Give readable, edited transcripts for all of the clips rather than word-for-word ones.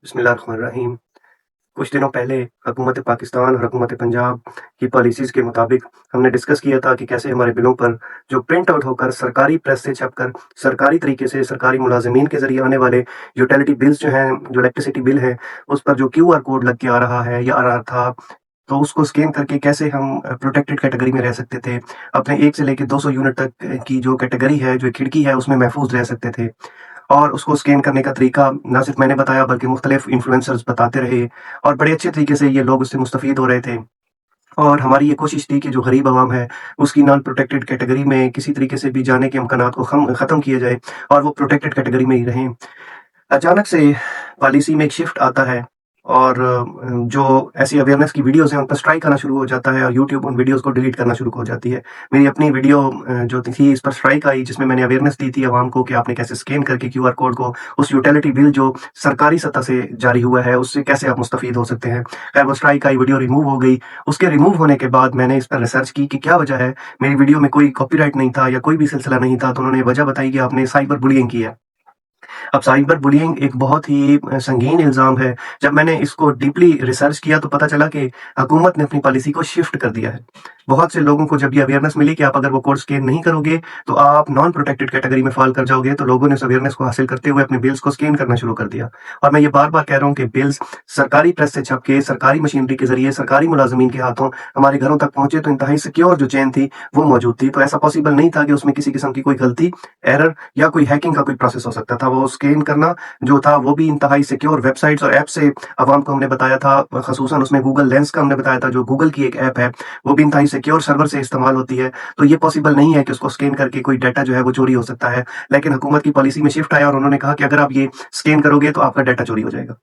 बिस्मिल्लाहिर्रहमानिर्रहीम। कुछ दिनों पहले हुकूमत पाकिस्तान और हुकूमत पंजाब की पॉलिसीज़ के मुताबिक हमने डिस्कस किया था कि कैसे हमारे बिलों पर जो प्रिंट आउट होकर सरकारी प्रेस से छपकर सरकारी तरीके से सरकारी मुलाज़िमीन के ज़रिए आने वाले यूटिलिटी बिल्स जो हैं, जो इलेक्ट्रिसिटी बिल है, उस पर जो क्यूआर कोड लग के आ रहा है या आ रहा था, तो उसको स्कैन करके कैसे हम प्रोटेक्टेड कैटेगरी में रह सकते थे। अपने 1 से लेके 200 यूनिट तक की जो कैटेगरी है, जो खिड़की है, उसमें महफूज़ रह सकते थे। और उसको स्कैन करने का तरीका ना सिर्फ मैंने बताया बल्कि मुख्तलिफ इन्फ्लुएंसर्स बताते रहे और बड़े अच्छे तरीके से ये लोग उससे मुस्तफ़ीद हो रहे थे। और हमारी ये कोशिश थी कि जो गरीब आवाम है, उसकी नॉन प्रोटेक्टेड कैटेगरी में किसी तरीके से भी जाने के इम्कानात को ख़त्म किया जाए और वो प्रोटेक्टेड कैटेगरी में ही रहें। अचानक से पॉलिसी में एक शिफ्ट आता है और जो ऐसी अवेयरनेस की वीडियोज़ हैं, उन पर स्ट्राइक आना शुरू हो जाता है और यूट्यूब उन वीडियोज़ को डिलीट करना शुरू हो जाती है। मेरी अपनी वीडियो जो थी, इस पर स्ट्राइक आई, जिसमें मैंने अवेयरनेस दी थी आवाम को कि आपने कैसे स्कैन करके क्यूआर कोड को उस यूटिलिटी बिल जो सरकारी सतह से जारी हुआ है, उससे कैसे आप मुस्तफ़ीद हो सकते हैं। खैर, वो स्ट्राइक आई, वीडियो रिमूव हो गई। उसके रिमूव होने के बाद मैंने इस पर रिसर्च की कि क्या वजह है। मेरी वीडियो में कोई कॉपीराइट नहीं था या कोई भी सिलसिला नहीं था, तो उन्होंने वजह बताई कि आपने साइबर बुलिंग की है। अब साइबर बुलिंग एक बहुत ही संगीन इल्ज़ाम है। जब मैंने इसको डीपली रिसर्च किया तो पता चला कि हुकूमत ने अपनी पॉलिसी को शिफ्ट कर दिया है। बहुत से लोगों को जब ये अवेयरनेस मिली कि आप अगर वो कोड स्कैन नहीं करोगे तो आप नॉन प्रोटेक्टेड कैटेगरी में फ़ॉल कर जाओगे, तो लोगों ने उस अवेयरनेस को हासिल करते हुए अपने बिल्स को स्कैन करना शुरू कर दिया। और मैं ये बार-बार कह रहा हूँ कि बिल्स सरकारी प्रेस से छप के, सरकारी मशीनरी के ज़रिए, सरकारी मुलाज़िमीन के हाथों हमारे घरों तक पहुँचे, तो इंतहाई सिक्योर जो चेन थी, वो मौजूद थी। तो ऐसा पॉसिबल नहीं था कि उसमें किसी किस्म की कोई गलती, एरर या कोई हैकिंग का कोई प्रोसेस हो सकता था। वो स्कैन करना जो था वो भी इंतहाई सिक्योर वेबसाइट्स और ऐप से अवाम को हमने बताया था, ख़ुसूसन उसमें गूगल लेंस का हमने बताया था, जो गूगल की एक ऐप है, वो भी इंतहाई सिक्योर सर्वर से इस्तेमाल होती है। तो ये पॉसिबल नहीं है कि उसको स्कैन करके कोई डाटा जो है वो चोरी हो सकता है। लेकिन हुकूमत की पॉलिसी में शिफ्ट आया और उन्होंने कहा कि अगर आप ये स्कैन करोगे तो आपका डाटा चोरी हो जाएगा।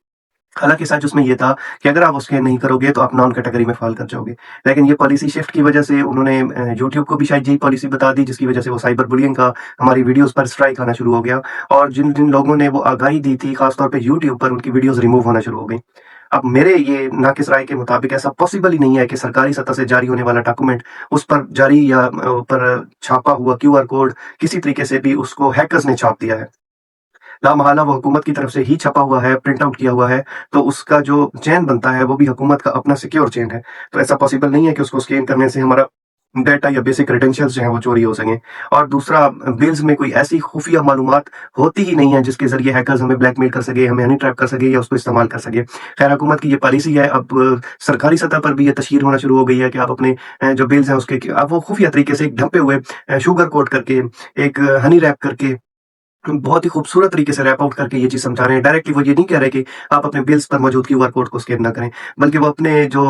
हालाँकि सच उसमें ये था कि अगर आप स्कैन नहीं करोगे तो आप नॉन कैटेगरी में फ़ॉल कर जाओगे। लेकिन ये पॉलिसी शिफ्ट की वजह से उन्होंने यूट्यूब को भी शायद यही पॉलिसी बता दी, जिसकी वजह से वो साइबर बुलिंग का हमारी वीडियोज़ पर स्ट्राइक आना शुरू हो गया और जिन-जिन लोगों ने वो आगाही दी थी, ख़ास तौर पे यूट्यूब पर, उनकी वीडियोज़ रिमूव होना शुरू हो गई। अब मेरे ये नाक़िस राय के मुताबिक ऐसा पॉसिबल ही नहीं है कि सरकारी सतह से जारी होने वाला डॉक्यूमेंट, उस पर जारी या पर छापा हुआ क्यूआर कोड किसी तरीके से भी उसको हैकर्स ने छाप दिया है। लामहला वो हुकूमत की तरफ से ही छपा हुआ है, प्रिंट आउट किया हुआ है, तो उसका जो चेन बनता है वो भी हुकूमत का अपना सिक्योर चेन है। तो ऐसा पॉसिबल नहीं है कि उसको स्कैन करने से हमारा डाटा या बेसिक क्रेडेंशियल्स जो हैं वो चोरी हो सकें। और दूसरा, बिल्स में कोई ऐसी खुफिया मालूमात होती ही नहीं है जिसके ज़रिए हैकर्स हमें ब्लैकमेल कर सके, हमें हनी ट्रैप कर सके या उसको इस्तेमाल कर सके। खैर, हुकूमत की ये पॉलिसी है। अब सरकारी सतह पर भी ये तशहीर होना शुरू हो गई है कि आप अपने जो बिल्स हैं उसके आप वो खुफिया तरीके से एक ढँपे हुए शुगर कोट करके, एक हनी रैप करके, बहुत ही खूबसूरत तरीके से रैप आउट करके ये चीज़ समझा रहे हैं। डायरेक्टली वो ये नहीं कह रहे कि आप अपने बिल्स पर मौजूद क्यूआर कोड को स्कैन ना करें, बल्कि वो अपने जो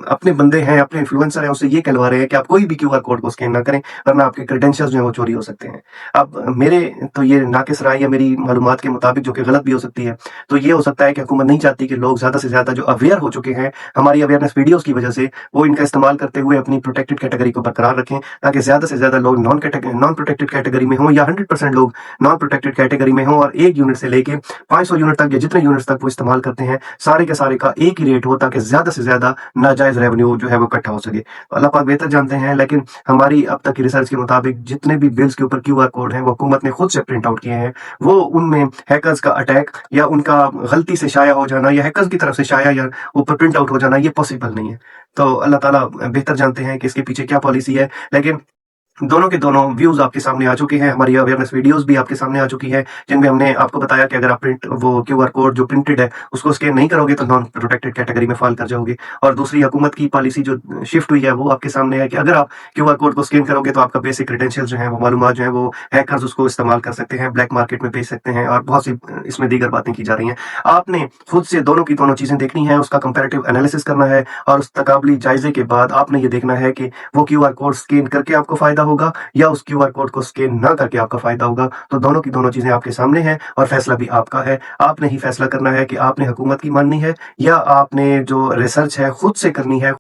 अपने बंदे हैं, अपने इन्फ्लुएंसर हैं, उससे ये कहलवा रहे हैं कि आप कोई भी क्यूआर कोड को स्कैन ना करें, वरना आपके क्रेडेंशियल्स जो हैं वो चोरी हो सकते हैं। अब मेरे तो ये नाक़िस राय या मेरी मालूमात के मुताबिक, जो कि गलत भी हो सकती है, तो ये हो सकता है कि हुकूमत नहीं चाहती कि लोग ज़्यादा से ज़्यादा जो अवेयर हो चुके हैं हमारी अवेयरनेस वीडियोज़ की वजह से, वो इनका इस्तेमाल करते हुए अपनी प्रोटेक्टेड कैटेगरी को बरकरार रखें, ताकि ज़्यादा से ज़्यादा लोग नॉन प्रोटेक्टेड कैटेगरी में हों या 100% लोग नॉन प्रोटेक्टेड कैटेगरी में हों और 1 यूनिट से लेके 500 यूनिट तक या जितने यूनिट्स तक वो इस्तेमाल करते हैं, सारे के सारे का एक ही रेट हो, ताकि ज़्यादा से ज़्यादा नाजायज़ रेवेन्यू जो है वो इकट्ठा हो सके। तो अल्लाह पाक बेहतर जानते हैं, लेकिन हमारी अब तक की रिसर्च के मुताबिक जितने भी बिल्स के ऊपर क्यूआर कोड हैं, वो हुकूमत ने खुद से प्रिंट आउट किए हैं। वो उनमें हैकर्स का अटैक या उनका गलती से शाया हो जाना या हैकर्स की तरफ से शाया या ऊपर प्रिंट आउट हो जाना, ये पॉसिबल नहीं है। तो अल्लाह ताला बेहतर जानते हैं कि इसके पीछे क्या पॉलिसी है। लेकिन दोनों के दोनों व्यूज़ आपके सामने आ चुके हैं। हमारी अवेयरनेस वीडियोज़ भी आपके सामने आ चुकी है, जिनमें हमने आपको बताया कि अगर आप वो क्यूआर कोड जो प्रिंटेड है, उसको स्कैन नहीं करोगे तो नॉन प्रोटेक्टेड कैटेगरी में फ़ॉल कर जाओगे। और दूसरी, हुकूमत की पॉलिसी जो शिफ्ट हुई है, वो आपके सामने है कि अगर आप क्यूआर कोड को स्कैन करोगे तो आपका बेसिक क्रेडेंशियल्स जो हैं, वो मालूमात जो हैं, वो हैकर्स उसको इस्तेमाल कर सकते हैं, ब्लैक मार्केट में बेच सकते हैं और बहुत सी इसमें दीगर बातें की जा रही हैं। आपने खुद से दोनों की दोनों चीज़ें देखनी है, उसका कंपैरेटिव एनालिसिस करना है और उस तकाबली जायज़े के बाद आपने ये देखना है कि वो क्यूआर कोड स्कैन करके आपको फ़ायदा होगा या उस क्यूआर कोड को स्कैन ना करके आपका फ़ायदा होगा। तो दोनों की दोनों चीज़ें आपके सामने हैं और फ़ैसला भी आपका है। आपने ही फ़ैसला करना है कि आपने हुकूमत की माननी है या आपने जो रिसर्च है खुद से करनी है।